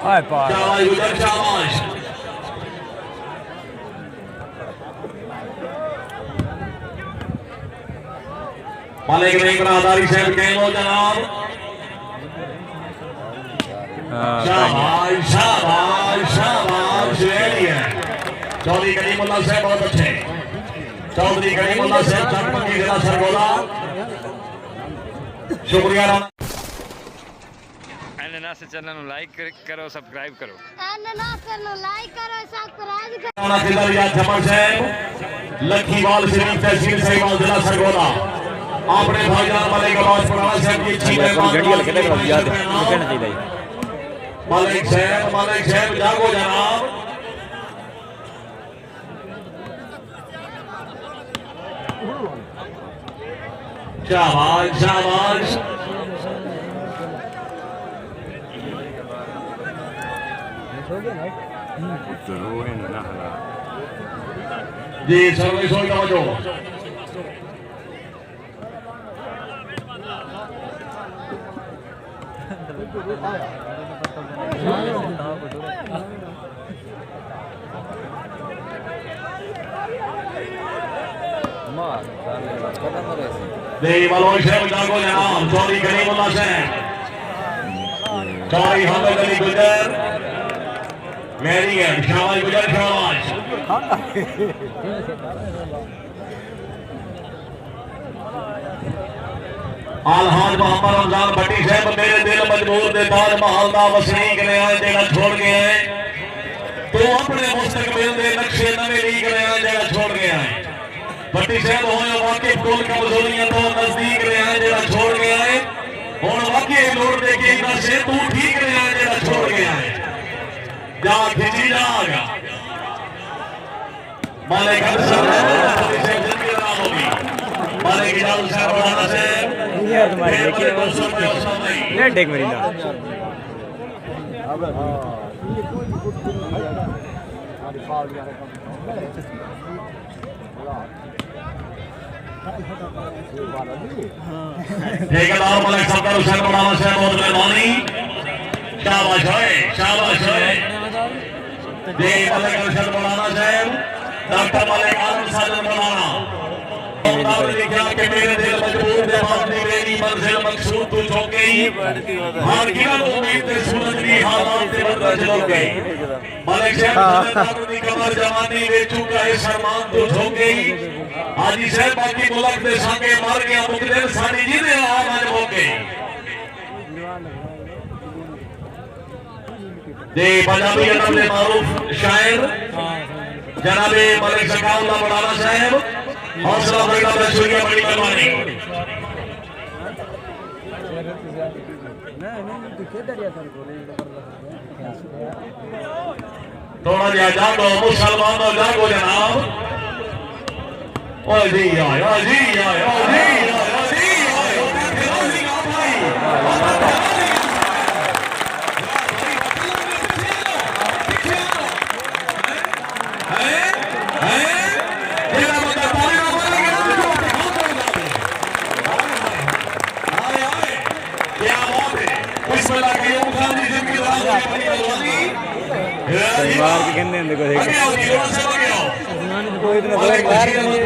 शाबाश गुजर शाबाश मालिक नहीं बना दारी साहब के लो जनाब शाबाश शाबाश शाबाश वेरी है चौधरी करीमुल्लाह साहब बहुत अच्छे चौधरी करीमुल्लाह साहब चकमकी जिला सरगोदा शुक्रिया एनएनआर चैनल ਨੂੰ ਲਾਈਕ ਕਰੋ ਸਬਸਕ੍ਰਾਈਬ ਕਰੋ एनएनआर चैनल ਨੂੰ ਲਾਈਕ ਕਰੋ सब्सक्राइब करो राणा किला जमन साहब लखीवाल शरीफ तहसील सहीवाल जिला सरगोदा अपने भाईजान मलिक आवाज पुराना साहब की अच्छी मालिक साहब जागो जनाब शाबाश शाबाश जी सर्वे सोई तवज्जो देवी वालों साहब जागो जनाब चौधरी करीमुल्लाह साहब चौधरी हमद अली गुजर मेरी है शाबाश गुजर शाबाश आलहाज मोहम्मद रमजान भट्टी साहब मेरे दिल मजबूर दे ताज महल दा वसनीक ने आए जेड़ा छोड़ गए हैं तो अपने मुस्तकबिल दे नक्शे नवे लीक ने आए जेड़ा छोड़ गए हैं भट्टी साहब होए वाकिफ कुल कमजोरियां तो नजदीक ने आए जेड़ा छोड़ गए हैं हुन वाकई लोड़ दे के नशे तू ठीक ने आए जेड़ा छोड़ गया है जा खिंची जागा मालिक अरशद भट्टी साहब जिंदगी आराम होगी मालिक इजाजत साहब राणा साहब यार तुम्हारी देखिए ये देख मेरी ना ठेकेदार मलिक सरकार हुसैन मौलाना साहब बहुत मेहरबानी शाबाश है दे मलिक अरशद मौलाना साहब डॉक्टर मलिक आलम साजन मौलाना लिखा कि मेरे दिल मजबूर दे मामले मेरी मंजिल मकसूद तू छो गई हार गिरा उम्मीद ते सूरज दी हालात ते बदल चलो गई मलिक साहब दी कमर जवानी वे चुका है शर्मान तू छो गई हाजी साहब बाकी मुल्क दे संगे मार गया मुकदर साडी जी दे आवाज हो गई दे पंजाबी अदब दे मारूफ शायर जनाबे मलिक सकाउल्लाह मौलाना साहब हौसला बढ़ा तो शुक्रिया बड़ी मेहरबानी थोड़ा जा जागो मुसलमानों जागो जनाब ओ जी आए ओ जी आए ओ जी आए ओ जी आए ओ जी आए बाहर के कहने हैं देखो कोई इतना बाहर नहीं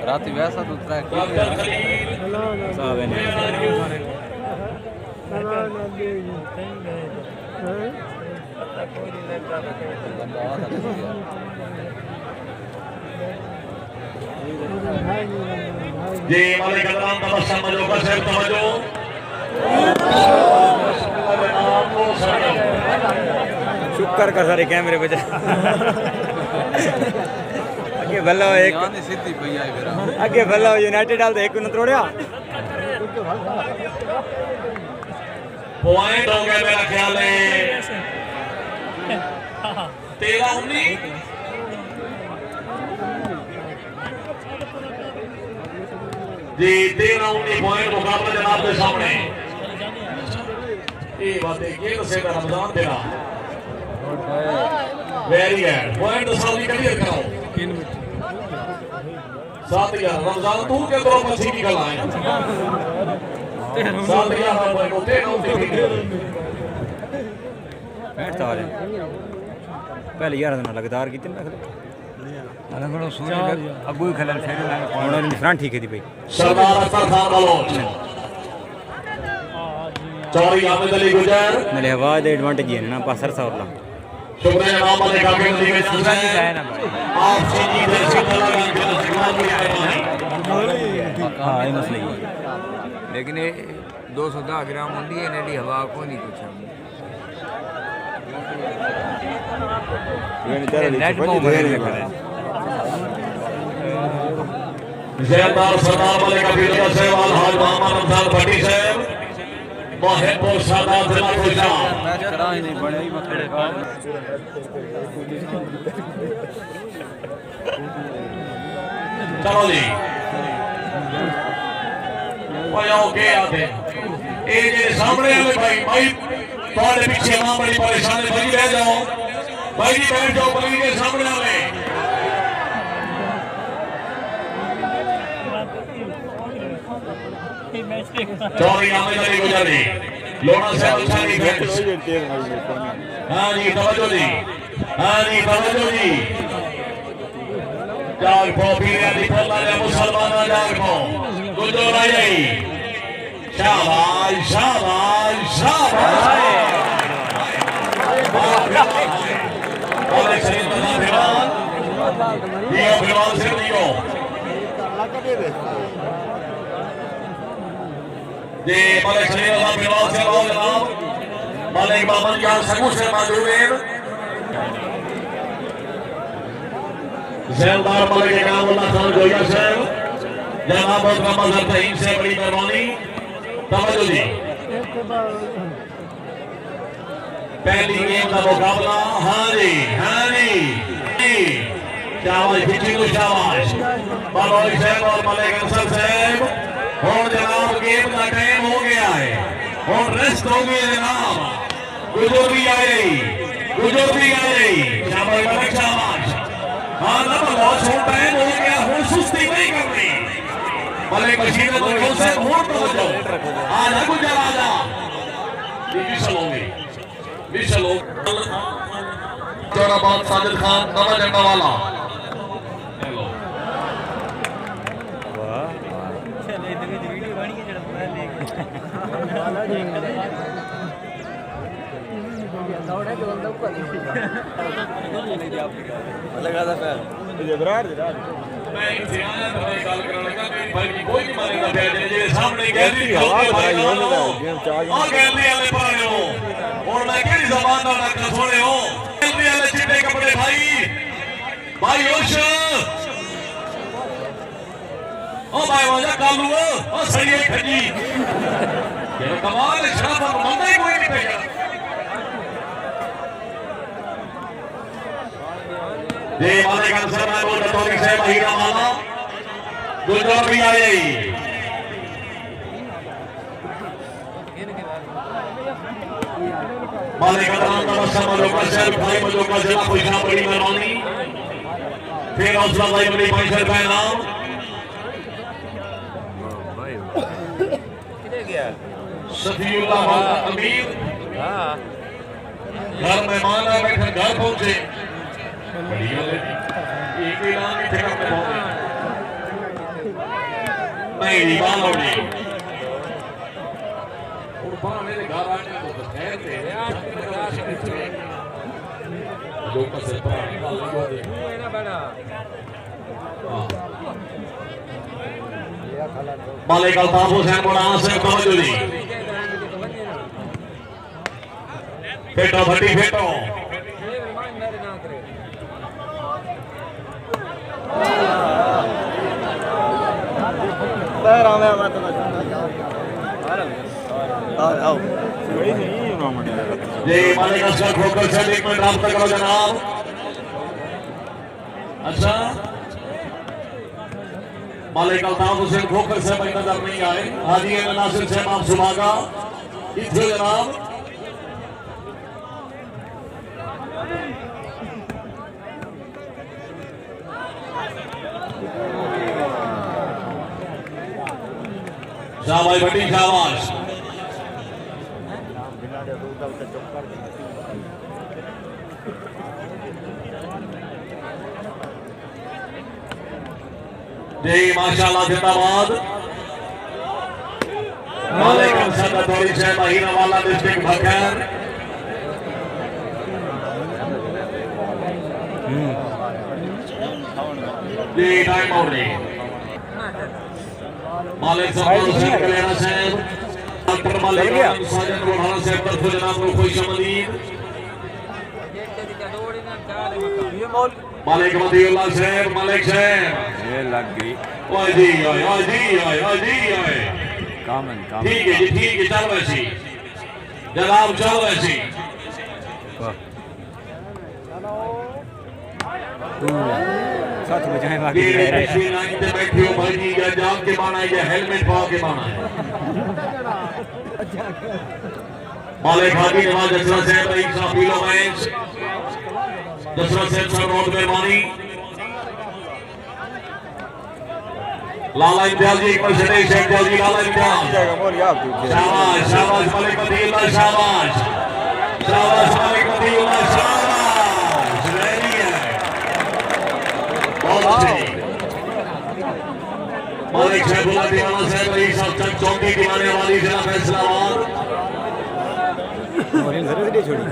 रात वैसा तो जी मालिक अल्लाह तबस्सुम मजो का सिर तवज्जो शुक्र कर सारे कैमरे पे आगे भला एक सीधी भैया आगे भला यूनाइटेड डाल दे एक न तोड़या पॉइंट हो गया मेरा ख्याल है 13-19 जी 13-19 पॉइंट मुकाबला जनाब के सामने ये बात है ये तो सेदा रमजान तेरा वेरी गुड पॉइंट साली क्लियर कराओ 7,000 रमजान तू के तो मछली की गल आए 7,000 पॉइंट उठे ना उठे बैठता आ पहले यार ना लगातार कितने रख अलग बड़ो सूर्य अबू खलन फेरे ना कौन फ्रंट ठीक है दी भाई सरदार अख्तर खान बलोच चौरी आमिद अली गुजर मेरे हवा दे एडवांटेज है ना पासर सावला शुक्रिया नाम वाले का भी दी गई सूरज का है ना आप सीधी दर्शक लगा के सिखा दिया हां ये मसला ही लेकिन ये 210 ग्राम होंगी है नेडी हवा को नहीं कुछ नेट में करे ज़ियादार सरदार वाले का भी सेवाल हाज मोहम्मद रमजान भट्टी साहब मोहब्बत सादा जिला खुशहाल मैच करा ही नहीं बड़े ही मत चलो जी भाई ओके आते ये जे सामने वाले भाई थोड़े पीछे ना बड़ी परेशानी भाई रह जाओ भाई जी बैठ जाओ भाई के सामने वाले चौरी आमिद अली गुजरी लोना से उछाली फेंस हां जी तवज्जो जी जाग पो पीरे दी फल्ला ने मुसलमान जाग पो गुजो रही शाबाश शाबाश शाबाश और शरीफ बना फिरान दियो फिरान से दियो दे मलिक शरीफ बना फिरान से आओ जनाब मलिक बाबन क्या सकू से मौजूद है ज़ेलदार मलिक इनामुल्लाह खान गोया साहब जनाब का मजहब तहीम से बड़ी मेहरबानी तवज्जो जी पहली गेम का मुकाबला हां जी शाबाश खिची को शाबाश बलोच साहब और मलिक अंसर साहब और जनाब गेम का टाइम हो गया है और रेस्ट हो गई जनाब गुजर भी आ गई शाबाश मलिक शाबाश हाँ ना बहुत छोटा टाइम हो गया हूँ सुस्ती नहीं करनी मलिक बशीर को से वोट हो जाओ आजा गुजर आजा विशल चौराबाद साजिद खान नवा झंडा वाला लगा था पैर मैं इंतजार में गल करने लगा भाई कोई नहीं मारेगा बैठे जे सामने गैलरी खोल भाई आ गैलरी वाले पारे हो और मैं केड़ी जबान दा नक सोने हो गैलरी वाले चिट्टे कपड़े भाई होश ओ भाई वजह कालू ओ सही खजी ये कमाल शराफत मंदे कोई नहीं पेगा दे मालिक अंसर में बोल टोरी से हीरा माला गुजर भी आई मालिक अदनान नमस्कार मजोका शहर भाई मजोका जिला खुशहाल बड़ी मेहरबानी फिर हौसला भाई बड़ी भाई शहर का नाम सफीउल्लाह अमीर घर मेहमान आ बैठे घर पहुंचे एक ऐलान ही थे अपने नहीं बाल होने और बाहर मेरे घर आने को तो खैर थे जो का से पुरानी बाल लगा दे ना बड़ा मालिक अल्ताफ हुसैन बुढ़ाना से तवज्जो दी फेटो भट्टी फेटो जी मालिक असगर खोकर से 1 मिनट राब्ता करो जनाब अच्छा मालिक अल्ताफ हुसैन खोकर से भाई नजर नहीं आए हाजी नासिर साहब आप सुभागा इधर जनाब शाबाश भट्टी शाबाश। जी माशाल्लाह जिंदाबाद। वालेकुम सलाम थोड़ी से महीना वाला डिस्ट्रिक्ट भकर। जी टाइम आउट नहीं। मालिक साहब से कल्याण साहब डॉक्टर मालिक साजन बुढ़ाना साहब तरफ जनाब को खुशआमदीद। मालिक मदीउल्लाह साहब मालिक साहब ये लग गई ओए जी ओए जी ओए कामन ठीक है जी ठीक है चल वैसी जनाब चल वैसी। साथ बचाए बाकी ये टैक्सी लाइन पे बैठे हो भाई जी या जाम के बाना है या हेलमेट पा के बाना है। मालिक हाजी नवाज जसरा साहब रईस साहब पीलो मैच जसरा साहब सर रोड मेहरबानी। लाला इम्तियाज जी एक बार शरीफ शेख जी लाला इम्तियाज शाबाश शाबाश मालिक मदीउल्लाह शाबाश शाबाश मालिक मदीउल्लाह शाबाश वेरी है बहुत अच्छे। मालिक शैखुल्लाह दीवाना साहब रईस साहब चंद चौकी दीवाने वाली जिला फैसलाबाद। छोड़ी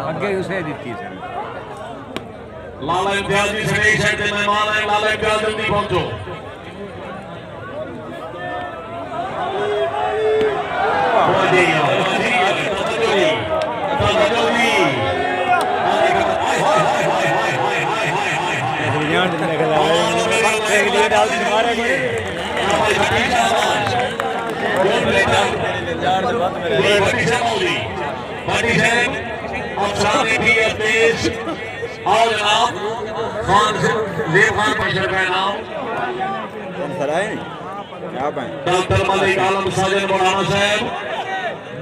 अगे उसे दी थी सर। लाला इम्तियाज जी शरीफ शेख के मेहमान हैं। लाला इम्तियाज जल्दी पहुंचो। आओ जनाब खान जेब खान पैशर का नाम डॉक्टर मलिक आलम साजन बुढ़ाना साहब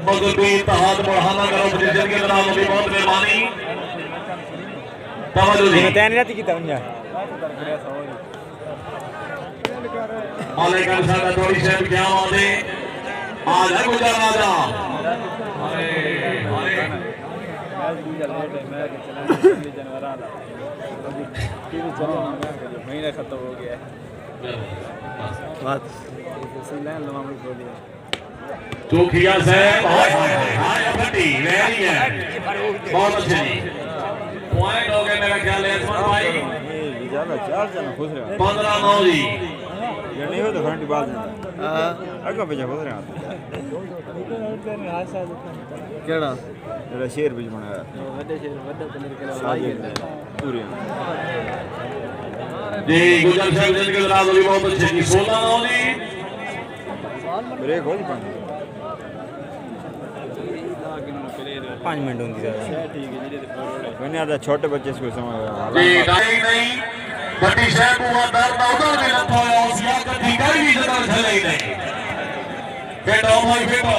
मगरबी इत्तेहाद बुढ़ाना का ऑपोजिशन के जनाब अभी बहुत मेहरबानी तवज्जो दी। मालिक साहब थोड़ी साहब क्या बात है आज है गुजर राजा। महीना खत्म हो गया बात चौखिया साहब हाय फटी वेरी है बहुत अच्छे जी पॉइंट हो गए मेरा ख्याल है इसमें भाई 15-9 जी ये नहीं हो तो फ्रंट बात आगे पीछे हो रहे हैं केड़ा तेरा शेर भी बनाया वड्डे शेर वड्डे कलर के लाइए पूरे जी गुजर साहब जिनके जनाब अभी बहुत अच्छे जी 16-9 जी ब्रेक हो जी 5 मिनट होंगी ज़्यादा ठीक है जी मैंने आधा छोटे बच्चे इसको समझ जी नहीं भट्टी साहब हुआ दर्द उधर भी लंबा है और सिया का ठिकाई भी जगह चले ही नहीं। बेटो भाई बेटो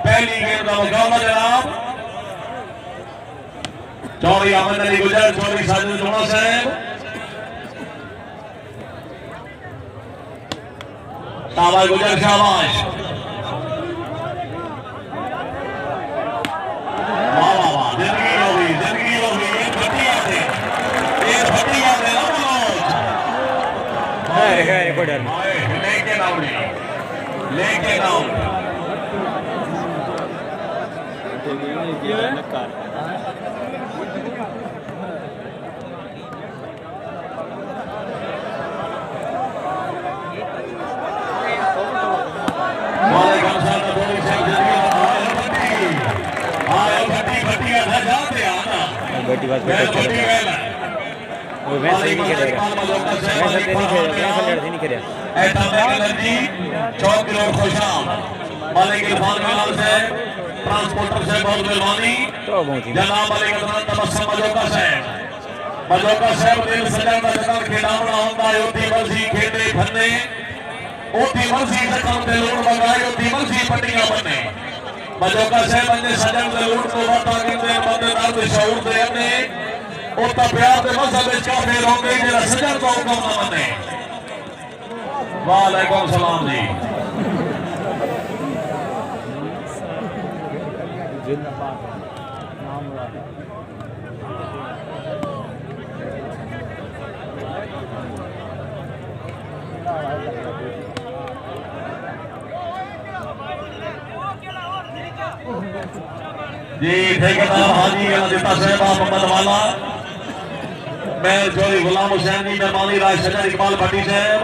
पहली गेंद का मुकाबला जनाब चौड़ी अहमद अली गुजर चौड़ी साजिद जोड़ा साहब शाबाश गुजर शाबाश वाह वाह वाह जिंदगी हो गई ये भट्टी आते लेके आओ बेटी बात वो वैसे ही नहीं खेलेगा वैसे नहीं खेलेगा ऐसा जी 4 किलो खुशाम मालिक इरफान मिलाल से ट्रांसपोर्टर से बहुत मेहरबानी जनाब मालिक तबस्सुम मजोका साहब दिल सजादा जनाब खिलावना होता है ओती मर्जी खेते फन्ने ओती मर्जी जखम ते लोड़ मंगाए ओती मर्जी पट्टियां बने मजोका से बंदे सजन दे लूट को वाता करते बंदे नाल दे शऊर दे अपने ओ ता प्यार दे मजहब विच काफिर हो गए जेड़ा सजन को हुक्म ना मने वालेकुम सलाम जी जी ठेकेदार हाजी अजीता साहब मोहम्मद वाला मैं चौधरी गुलाम हुसैन जी मेहमानी राज सजन इकबाल भट्टी साहब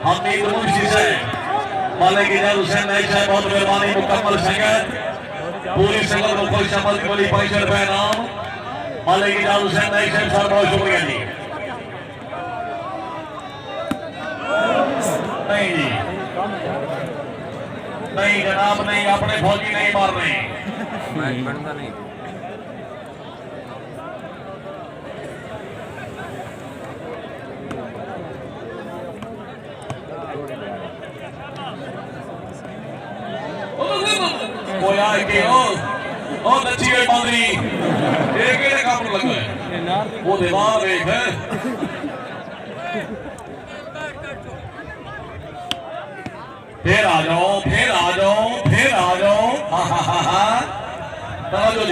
हमीद मुंशी साहब मालिक इजाज हुसैन नाइक साहब बहुत मेहरबानी मुकम्मल संगत पूरी संगत को खुश अमल की बड़ी 500 रुपए नाम मालिक इजाज हुसैन नाइक साहब सर बहुत शुक्रिया जी नहीं जी नहीं जनाब नहीं अपने फौजी नहीं मार रहे मैच बनता नहीं कोई आए के ओ नच्ची गई बांदरी ये केड़े काम लगा है वो दीवार देख है फिर आ जाओ फिर आ जाओ फिर आ जाओ तवज्जो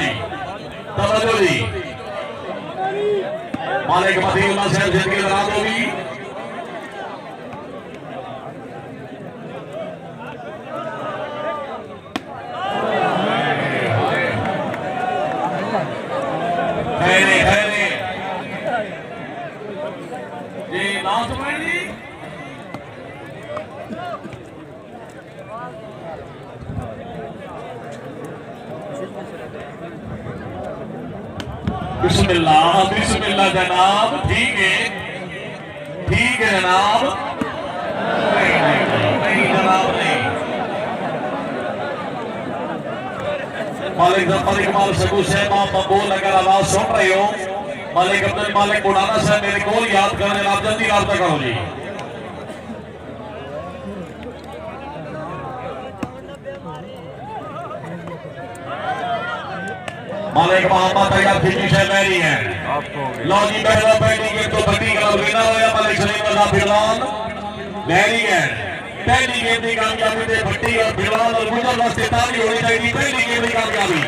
जी मालिक मदीना साहब जिंदगी बना दो भी जी ना सुनाई जी बिस्मिल्लाह बिस्मिल्लाह जनाब ठीक है जनाब नहीं जनाब नहीं मालिक जफर इकबाल सकू साहब आप मकबूल अगर आवाज सुन रहे हो मालिक अब्दुल मालिक बुढ़ाना साहब मेरे को याद करने आप जल्दी रास्ता करो जी मालिक मोहम्मद तैयार फिजी से मैरी है लो जी पहला पहली गेम तो बड़ी क्लब विनर होया मालिक सलीम रजा फिलहाल मैरी है पहली गेम की कामयाबी ते भट्टी और फिलहाल और गुजर वास्ते ताली होनी चाहिए पहली गेम की कामयाबी